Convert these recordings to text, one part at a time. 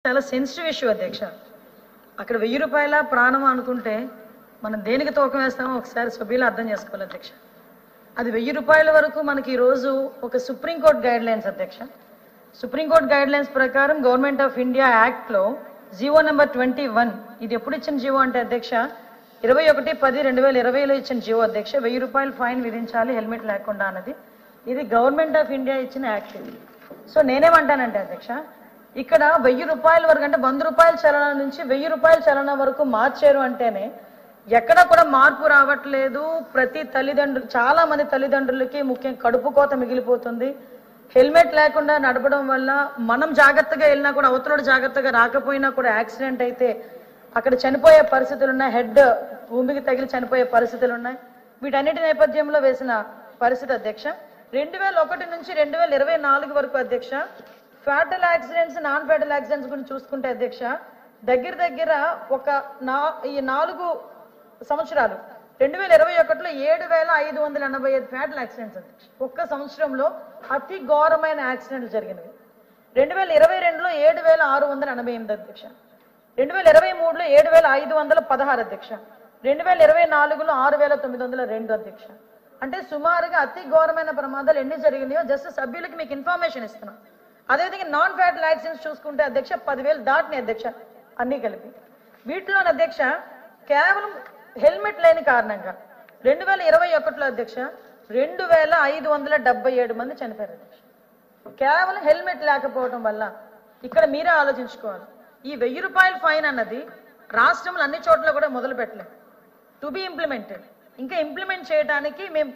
చాలా sensitive issue అధ్యక్ష. అక్కడ 1000 రూపాయల ప్రాణం అనుకుంటే మనం దేనికి తూకం వేస్తామో ఒకసారి సభ్యులు అర్థం చేసుకోవాలి అధ్యక్ష. అది 1000 రూపాయల వరకు మనకి ఈరోజు ఒక సుప్రీంకోర్టు గైడ్ లైన్స్ అధ్యక్ష. సుప్రీంకోర్టు గైడ్ లైన్స్ ప్రకారం గవర్నమెంట్ ఆఫ్ ఇండియా యాక్ట్లో జీవో నెంబర్ 21 ఇది ఎప్పుడు ఇచ్చిన జీవో అంటే అధ్యక్ష 21/10/2020లో ఇచ్చిన జీవో అధ్యక్ష. 1000 రూపాయలు ఫైన్ విధించాలి హెల్మెట్ లేకుండా అన్నది. ఇది గవర్నమెంట్ ఆఫ్ ఇండియా ఇచ్చిన యాక్ట్ ఇది. సో నేనేమంటానంటే అధ్యక్ష, ఇక్కడ 1000 రూపాయల వరకు అంటే 100 రూపాయల చలనం నుంచి 1000 రూపాయల చలనం వరకు మార్చారు అంటేనే ఎక్కడ కూడా మార్పు రావట్లేదు. ప్రతి తల్లిదండ్రులు చాలా మంది తల్లిదండ్రులకి ముఖ్యం కడుపు కోత మిగిలిపోతుంది. హెల్మెట్ లేకుండా నడపడం వల్ల మనం జాగ్రత్తగా వెళ్ళినా కూడా అవతల జాగ్రత్తగా రాకపోయినా కూడా యాక్సిడెంట్ అయితే అక్కడ చనిపోయే పరిస్థితులు ఉన్నాయి. హెడ్ భూమికి తగిలి చనిపోయే పరిస్థితులు ఉన్నాయి. వీటన్నిటి నేపథ్యంలో వేసిన పరిస్థితి అధ్యక్ష. 2001 నుంచి 2024 వరకు అధ్యక్ష fatal accidents non fatal accidents గురించి చూసుకుంటే అధ్యక్ష దగ్గర ఒక ఈ 4 సంవత్సరాలు 2021లో 7585 ఫ్యాటల్ యాక్సిడెంట్స్ అధ్యక్ష. ఒక్క సంవత్సరంలో అతి ఘోరమైన యాక్సిడెంట్లు జరిగినవి. 2022లో 7688 అధ్యక్ష. 2023లో 7516 అధ్యక్ష. 2024లో 6902 అధ్యక్ష. అంటే సుమారుగా అతి ఘోరమైన ప్రమాదాలు ఎన్ని జరిగినాయో జస్ట్ సభ్యులకి మీకు ఇన్ఫర్మేషన్ ఇస్తున్నాం. అదేవిధంగా నాన్ ఫ్యాటల్ యాక్సిడెంట్స్ చూసుకుంటే అధ్యక్ష 10,000 దాటినాయి అధ్యక్ష అన్ని కలిపి. వీటిలో అధ్యక్ష కేవలం హెల్మెట్ లేని కారణంగా 2021లో అధ్యక్ష 2577 మంది చనిపోయారు అధ్యక్ష. కేవలం హెల్మెట్ లేకపోవడం వల్ల. ఇక్కడ మీరే ఆలోచించుకోవాలి. ఈ 1000 రూపాయల ఫైన్ అన్నది రాష్ట్రంలో అన్ని చోట్ల కూడా మొదలు పెట్టలేదు. To be implemented. ఇంకా ఇంప్లిమెంట్ చేయడానికి మేము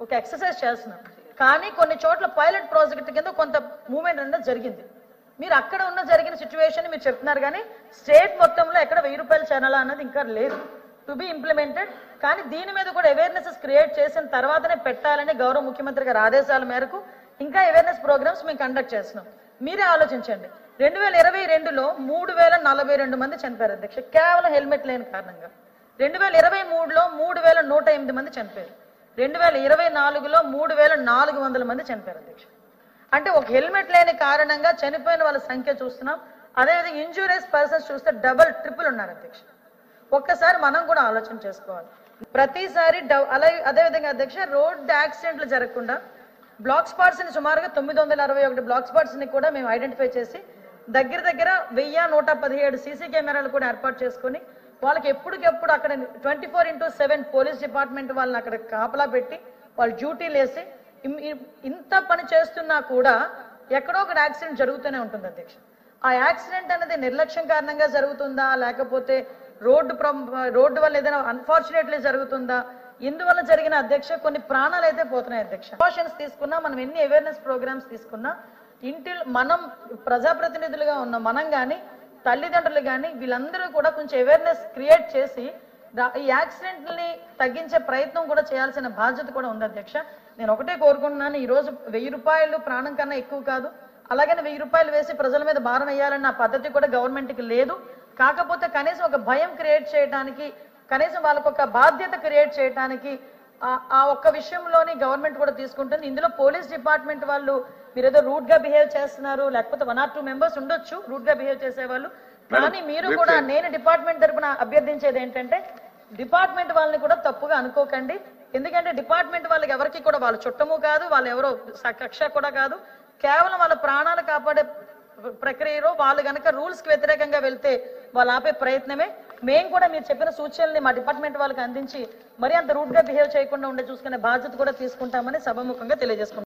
ఒక ఎక్సర్సైజ్ చేస్తున్నాం. కానీ కొన్ని చోట్ల పైలట్ ప్రాజెక్ట్ కింద కొంత మూవ్మెంట్ అనేది జరిగింది. మీరు అక్కడ ఉన్న జరిగిన సిచ్యువేషన్ మీరు చెప్తున్నారు, కానీ స్టేట్ మొత్తంలో ఎక్కడ 1000 రూపాయల ఛానల్ అన్నది ఇంకా లేదు. To be implemented. కానీ దీని మీద కూడా అవేర్నెస్ క్రియేట్ చేసిన తర్వాతనే పెట్టాలని గౌరవ ముఖ్యమంత్రి గారి ఆదేశాల మేరకు ఇంకా అవేర్నెస్ ప్రోగ్రామ్స్ మేము కండక్ట్ చేస్తున్నాం. మీరే ఆలోచించండి. 2022లో 3042 మంది చనిపోయారు అధ్యక్ష కేవలం హెల్మెట్ లేని కారణంగా. 2023లో 3108 మంది చనిపోయారు. 2024లో 3400 మంది చనిపోయారు అధ్యక్ష. అంటే ఒక హెల్మెట్ లేని కారణంగా చనిపోయిన వాళ్ళ సంఖ్య చూస్తున్నాం. అదేవిధంగా ఇంజూరియస్ పర్సన్స్ చూస్తే డబల్ ట్రిపుల్ ఉన్నారు అధ్యక్ష. ఒక్కసారి మనం కూడా ఆలోచన చేసుకోవాలి. ప్రతిసారి అదేవిధంగా అధ్యక్ష రోడ్ యాక్సిడెంట్లు జరగకుండా బ్లాక్ స్పాట్స్ ని సుమారుగా 961 బ్లాక్ స్పాట్స్ ని కూడా మేము ఐడెంటిఫై చేసి దగ్గర 1117 సీసీ కెమెరాలు కూడా ఏర్పాటు చేసుకుని వాళ్ళకి ఎప్పటికెప్పుడు అక్కడ 24/7 పోలీస్ డిపార్ట్మెంట్ వాళ్ళని అక్కడ కాపలా పెట్టి వాళ్ళు డ్యూటీలు వేసి ఇంత పని చేస్తున్నా కూడా ఎక్కడో ఒక యాక్సిడెంట్ జరుగుతూనే ఉంటుంది అధ్యక్ష. ఆ యాక్సిడెంట్ అనేది నిర్లక్ష్యం కారణంగా జరుగుతుందా, లేకపోతే రోడ్డు వల్ల ఏదైనా అన్ఫార్చునేట్లీ జరుగుతుందా, ఇందువల్ల జరిగిన అధ్యక్ష కొన్ని ప్రాణాలు అయితే పోతున్నాయి అధ్యక్ష. ప్రికాషన్స్ తీసుకున్నా, మనం ఎన్ని అవేర్నెస్ ప్రోగ్రామ్స్ తీసుకున్నా మనం ప్రజాప్రతినిధులుగా ఉన్న మనం కానీ తల్లిదండ్రులు కానీ వీళ్ళందరూ కూడా కొంచెం అవేర్నెస్ క్రియేట్ చేసి ఈ యాక్సిడెంట్ని తగ్గించే ప్రయత్నం కూడా చేయాల్సిన బాధ్యత కూడా ఉంది అధ్యక్ష. నేను ఒకటే కోరుకుంటున్నాను, ఈరోజు 1000 రూపాయలు ప్రాణం కన్నా ఎక్కువ కాదు. అలాగని 1000 రూపాయలు వేసి ప్రజల మీద భారం వేయాలన్న పద్ధతి కూడా గవర్నమెంట్కి లేదు. కాకపోతే కనీసం ఒక భయం క్రియేట్ చేయడానికి, కనీసం వాళ్ళకు ఒక బాధ్యత క్రియేట్ చేయడానికి ఆ ఒక్క విషయంలోని గవర్నమెంట్ కూడా తీసుకుంటుంది. ఇందులో పోలీస్ డిపార్ట్మెంట్ వాళ్ళు మీరు ఏదో రూట్ గా బిహేవ్ చేస్తున్నారు, లేకపోతే 1 or 2 మెంబర్స్ ఉండొచ్చు రూట్ గా బిహేవ్ చేసేవాళ్ళు. కానీ మీరు కూడా నేను డిపార్ట్మెంట్ తరపున అభ్యర్థించేది ఏంటంటే డిపార్ట్మెంట్ వాళ్ళని కూడా తప్పుగా అనుకోకండి. ఎందుకంటే డిపార్ట్మెంట్ వాళ్ళకి ఎవరికి కూడా వాళ్ళ చుట్టము కాదు, వాళ్ళు ఎవరో కక్ష కూడా కాదు. కేవలం వాళ్ళ ప్రాణాలు కాపాడే ప్రక్రియలో వాళ్ళు కనుక రూల్స్ కి వ్యతిరేకంగా వెళ్తే వాళ్ళు ఆపే ప్రయత్నమే. మేము కూడా మీరు చెప్పిన సూచనల్ని మా డిపార్ట్మెంట్ వాళ్ళకి అందించి మరి అంత రూట్ గా బిహేవ్ చేయకుండా ఉండే చూసుకునే బాధ్యత కూడా తీసుకుంటామని సభాముఖంగా తెలియజేసుకుంటాం.